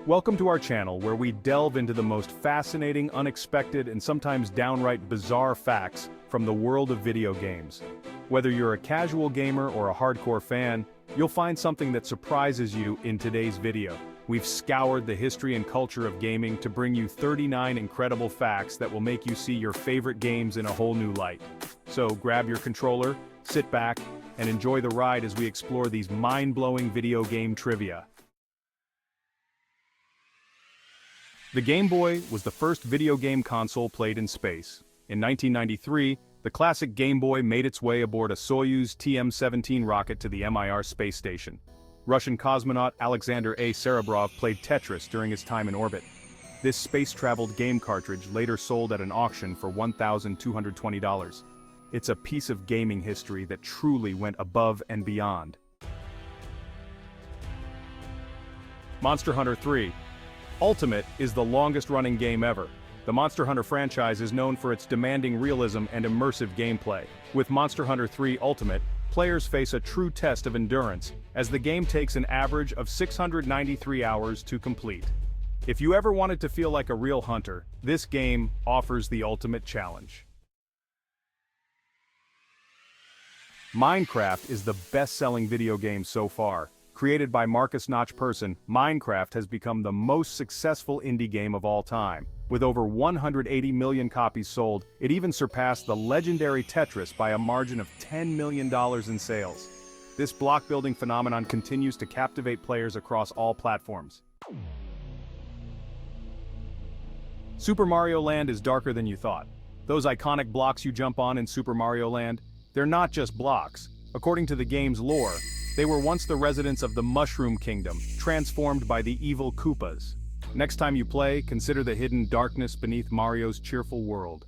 Welcome to our channel where we delve into the most fascinating, unexpected, and sometimes downright bizarre facts from the world of video games. Whether you're a casual gamer or a hardcore fan, you'll find something that surprises you in today's video. We've scoured the history and culture of gaming to bring you 39 incredible facts that will make you see your favorite games in a whole new light. So grab your controller, sit back, and enjoy the ride as we explore these mind-blowing video game trivia. The Game Boy was the first video game console played in space. In 1993, the classic Game Boy made its way aboard a Soyuz TM-17 rocket to the Mir space station. Russian cosmonaut Alexander A. Serebrov played Tetris during his time in orbit. This space-traveled game cartridge later sold at an auction for $1,220. It's a piece of gaming history that truly went above and beyond. Monster Hunter 3. Ultimate is the longest-running game ever. The Monster Hunter franchise is known for its demanding realism and immersive gameplay. With Monster Hunter 3 Ultimate, players face a true test of endurance, as the game takes an average of 693 hours to complete. If you ever wanted to feel like a real hunter, this game offers the ultimate challenge. Minecraft is the best-selling video game so far. Created by Marcus Notch Persson, Minecraft has become the most successful indie game of all time. With over 180 million copies sold, it even surpassed the legendary Tetris by a margin of $10 million in sales. This block-building phenomenon continues to captivate players across all platforms. Super Mario Land is darker than you thought. Those iconic blocks you jump on in Super Mario Land, they're not just blocks. According to the game's lore, they were once the residents of the Mushroom Kingdom, transformed by the evil Koopas. Next time you play, consider the hidden darkness beneath Mario's cheerful world.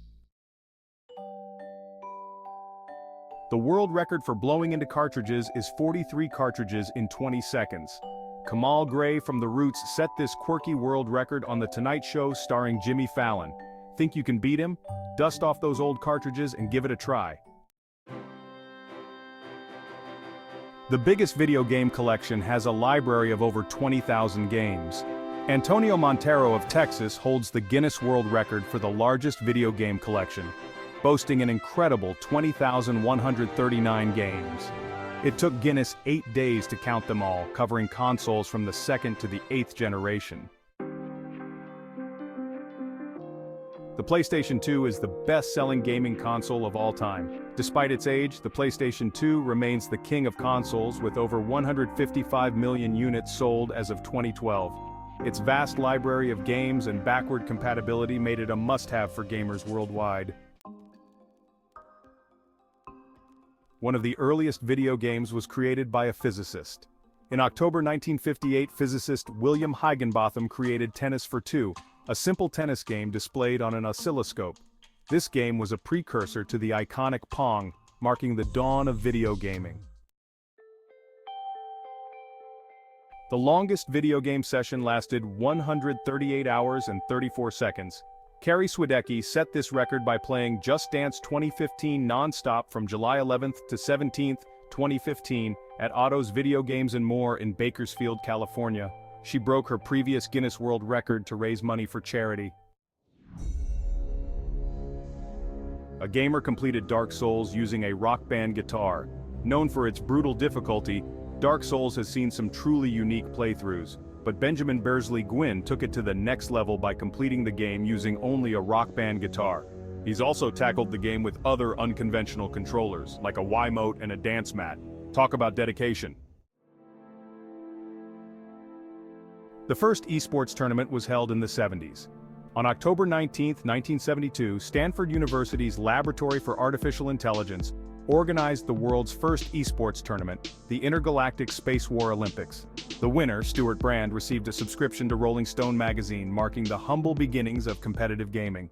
The world record for blowing into cartridges is 43 cartridges in 20 seconds. Kamal Gray from The Roots set this quirky world record on The Tonight Show starring Jimmy Fallon. Think you can beat him? Dust off those old cartridges and give it a try. The biggest video game collection has a library of over 20,000 games. Antonio Montero of Texas holds the Guinness World Record for the largest video game collection, boasting an incredible 20,139 games. It took Guinness 8 days to count them all, covering consoles from the 2nd to the 8th generation. The PlayStation 2 is the best-selling gaming console of all time. Despite its age, the PlayStation 2 remains the king of consoles with over 155 million units sold as of 2012. Its vast library of games and backward compatibility made it a must-have for gamers worldwide. One of the earliest video games was created by a physicist. In October 1958, physicist William Higginbotham created Tennis for Two, a simple tennis game displayed on an oscilloscope. This game was a precursor to the iconic Pong, marking the dawn of video gaming. The longest video game session lasted 138 hours and 34 seconds. Carrie Swidecki set this record by playing Just Dance 2015 non-stop from July 11th to 17th, 2015, at Otto's Video Games and More in Bakersfield, California. She broke her previous Guinness World Record to raise money for charity. A gamer completed Dark Souls using a Rock Band guitar. Known for its brutal difficulty, Dark Souls has seen some truly unique playthroughs, but Benjamin Beardsley Gwynn took it to the next level by completing the game using only a Rock Band guitar. He's also tackled the game with other unconventional controllers, like a Wiimote and a dance mat. Talk about dedication. The first esports tournament was held in the 70s. On October 19, 1972, Stanford University's Laboratory for Artificial Intelligence organized the world's first esports tournament, the Intergalactic Space War Olympics. The winner, Stuart Brand, received a subscription to Rolling Stone magazine, marking the humble beginnings of competitive gaming.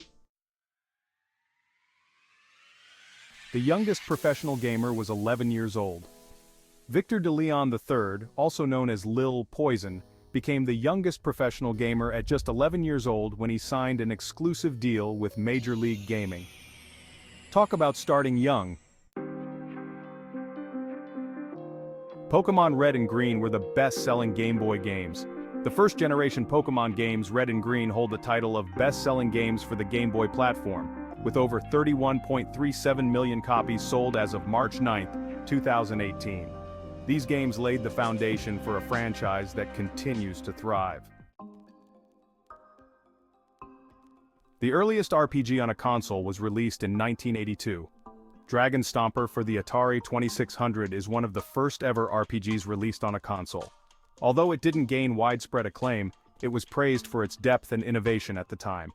The youngest professional gamer was 11 years old. Victor de Leon III, also known as Lil Poison, became the youngest professional gamer at just 11 years old when he signed an exclusive deal with Major League Gaming. Talk about starting young. Pokémon Red and Green were the best-selling Game Boy games. The first-generation Pokémon games Red and Green hold the title of best-selling games for the Game Boy platform, with over 31.37 million copies sold as of March 9, 2018. These games laid the foundation for a franchise that continues to thrive. The earliest RPG on a console was released in 1982. Dragon Stomper for the Atari 2600 is one of the first ever RPGs released on a console. Although it didn't gain widespread acclaim, it was praised for its depth and innovation at the time.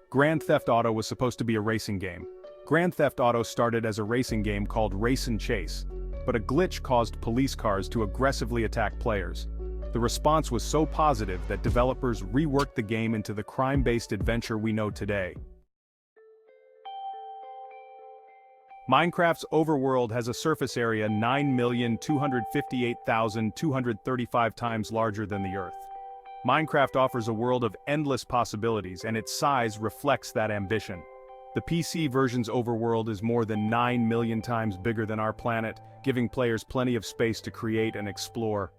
Grand Theft Auto was supposed to be a racing game. Grand Theft Auto started as a racing game called Race and Chase, but a glitch caused police cars to aggressively attack players. The response was so positive that developers reworked the game into the crime-based adventure we know today. Minecraft's overworld has a surface area 9,258,235 times larger than the Earth. Minecraft offers a world of endless possibilities, and its size reflects that ambition. The PC version's overworld is more than 9 million times bigger than our planet, giving players plenty of space to create and explore.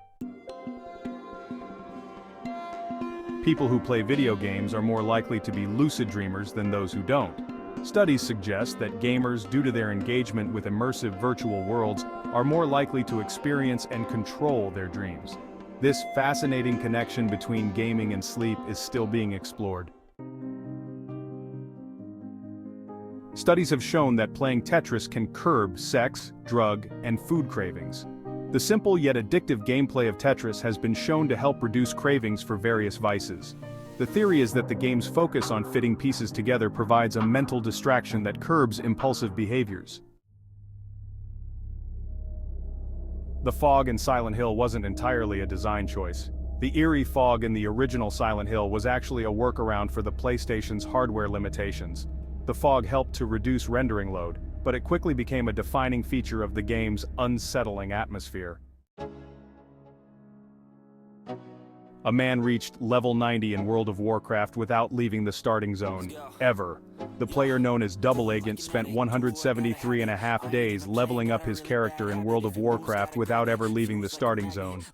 People who play video games are more likely to be lucid dreamers than those who don't. Studies suggest that gamers, due to their engagement with immersive virtual worlds, are more likely to experience and control their dreams. This fascinating connection between gaming and sleep is still being explored. Studies have shown that playing Tetris can curb sex, drug, and food cravings. The simple yet addictive gameplay of Tetris has been shown to help reduce cravings for various vices. The theory is that the game's focus on fitting pieces together provides a mental distraction that curbs impulsive behaviors. The fog in Silent Hill wasn't entirely a design choice. The eerie fog in the original Silent Hill was actually a workaround for the PlayStation's hardware limitations. The fog helped to reduce rendering load, but it quickly became a defining feature of the game's unsettling atmosphere. A man reached level 90 in World of Warcraft without leaving the starting zone, ever. The player known as Double Agent spent 173.5 days leveling up his character in World of Warcraft without ever leaving the starting zone.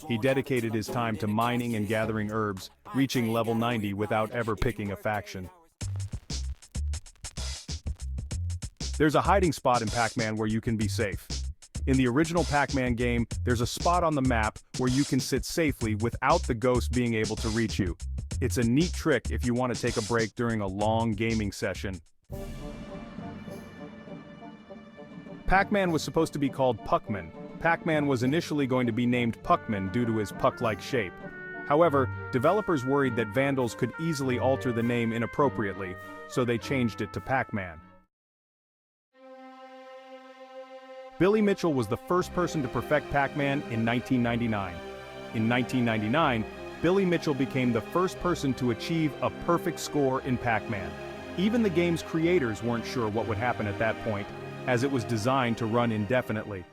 He dedicated his time to mining and gathering herbs, reaching level 90 without ever picking a faction. There's a hiding spot in Pac-Man where you can be safe. In the original Pac-Man game, there's a spot on the map where you can sit safely without the ghost being able to reach you. It's a neat trick if you want to take a break during a long gaming session. Pac-Man was supposed to be called Puckman. Pac-Man was initially going to be named Puckman due to his puck-like shape. However, developers worried that vandals could easily alter the name inappropriately, so they changed it to Pac-Man. Billy Mitchell was the first person to perfect Pac-Man in 1999. In 1999, Billy Mitchell became the first person to achieve a perfect score in Pac-Man. Even the game's creators weren't sure what would happen at that point, as it was designed to run indefinitely.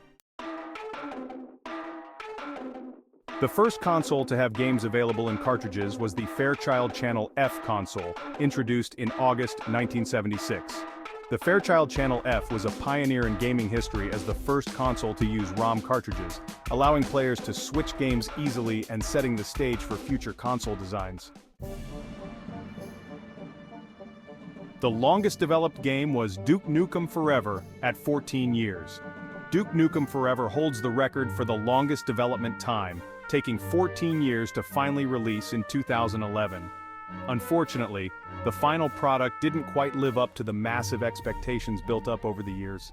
The first console to have games available in cartridges was the Fairchild Channel F console, introduced in August 1976. The Fairchild Channel F was a pioneer in gaming history as the first console to use ROM cartridges, allowing players to switch games easily and setting the stage for future console designs. The longest developed game was Duke Nukem Forever at 14 years. Duke Nukem Forever holds the record for the longest development time, taking 14 years to finally release in 2011. Unfortunately, the final product didn't quite live up to the massive expectations built up over the years.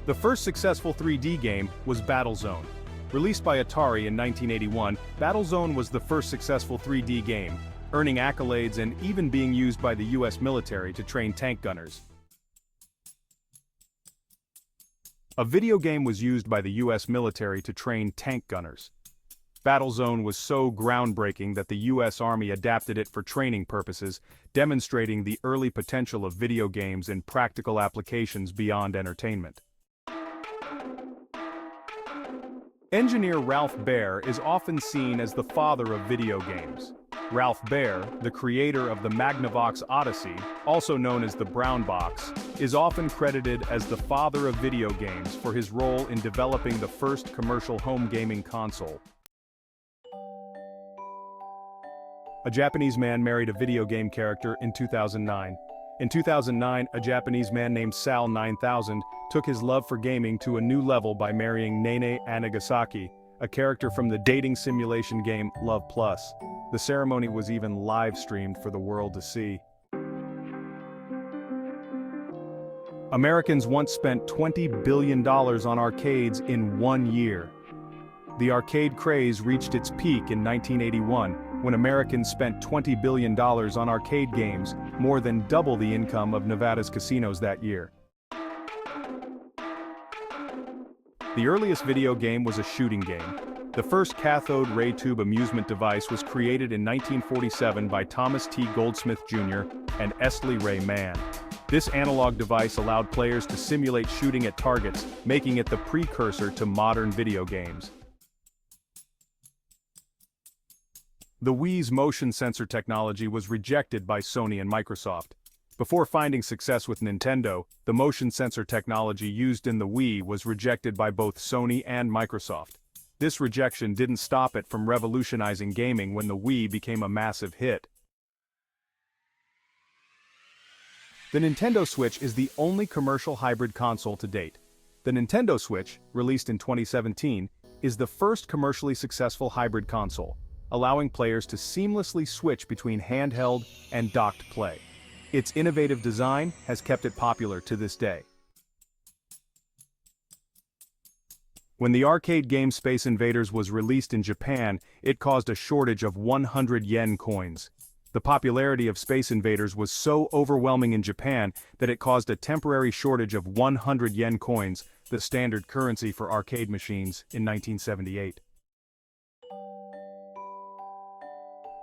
The first successful 3D game was Battlezone. Released by Atari in 1981, Battlezone was the first successful 3D game, earning accolades and even being used by the US military to train tank gunners. A video game was used by the US military to train tank gunners. Battlezone was so groundbreaking that the US Army adapted it for training purposes, demonstrating the early potential of video games in practical applications beyond entertainment. Engineer Ralph Baer is often seen as the father of video games. Ralph Baer, the creator of the Magnavox Odyssey, also known as the Brown Box, is often credited as the father of video games for his role in developing the first commercial home gaming console. A Japanese man married a video game character in 2009. In 2009, a Japanese man named Sal 9000 took his love for gaming to a new level by marrying Nene Anagasaki, a character from the dating simulation game Love Plus. The ceremony was even live-streamed for the world to see. Americans once spent $20 billion on arcades in 1 year. The arcade craze reached its peak in 1981, when Americans spent $20 billion on arcade games, more than double the income of Nevada's casinos that year. The earliest video game was a shooting game. The first cathode ray tube amusement device was created in 1947 by Thomas T. Goldsmith Jr. and Estley Ray Mann. This analog device allowed players to simulate shooting at targets, making it the precursor to modern video games. The Wii's motion sensor technology was rejected by Sony and Microsoft. Before finding success with Nintendo, the motion sensor technology used in the Wii was rejected by both Sony and Microsoft. This rejection didn't stop it from revolutionizing gaming when the Wii became a massive hit. The Nintendo Switch is the only commercial hybrid console to date. The Nintendo Switch, released in 2017, is the first commercially successful hybrid console, allowing players to seamlessly switch between handheld and docked play. Its innovative design has kept it popular to this day. When the arcade game Space Invaders was released in Japan, it caused a shortage of 100 yen coins. The popularity of Space Invaders was so overwhelming in Japan that it caused a temporary shortage of 100 yen coins, the standard currency for arcade machines, in 1978.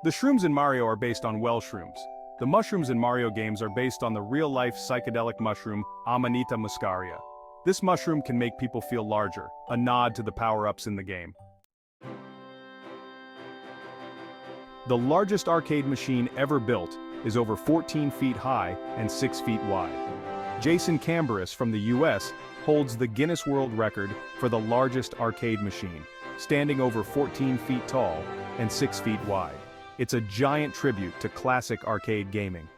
The shrooms in Mario are based on well shrooms. The mushrooms in Mario games are based on the real-life psychedelic mushroom Amanita muscaria. This mushroom can make people feel larger, a nod to the power-ups in the game. The largest arcade machine ever built is over 14 feet high and 6 feet wide. Jason Camberis from the US holds the Guinness World Record for the largest arcade machine, standing over 14 feet tall and 6 feet wide. It's a giant tribute to classic arcade gaming.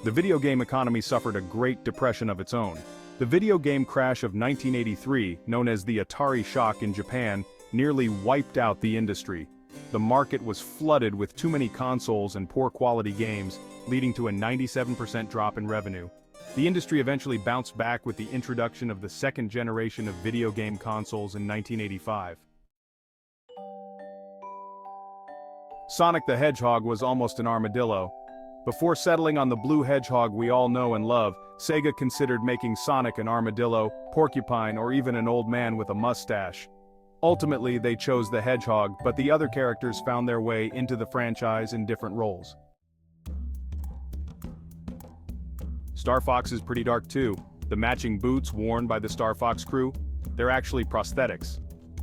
The video game economy suffered a Great Depression of its own. The video game crash of 1983, known as the Atari shock in Japan, nearly wiped out the industry. The market was flooded with too many consoles and poor quality games, leading to a 97% drop in revenue. The industry eventually bounced back with the introduction of the second generation of video game consoles in 1985. Sonic the Hedgehog was almost an armadillo. Before settling on the blue hedgehog we all know and love, Sega considered making Sonic an armadillo, porcupine, or even an old man with a mustache. Ultimately, they chose the hedgehog, but the other characters found their way into the franchise in different roles. Star Fox is pretty dark too. The matching boots worn by the Star Fox crew, they're actually prosthetics.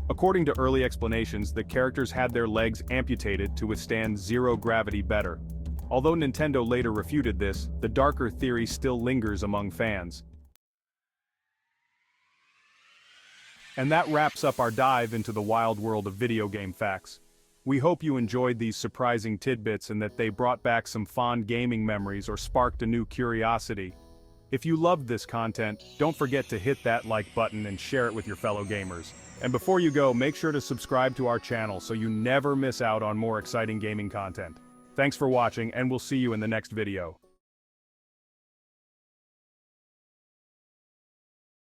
According to early explanations, the characters had their legs amputated to withstand zero gravity better. Although Nintendo later refuted this, the darker theory still lingers among fans. And that wraps up our dive into the wild world of video game facts. We hope you enjoyed these surprising tidbits and that they brought back some fond gaming memories or sparked a new curiosity. If you loved this content, don't forget to hit that like button and share it with your fellow gamers. And before you go, make sure to subscribe to our channel so you never miss out on more exciting gaming content. Thanks for watching, and we'll see you in the next video.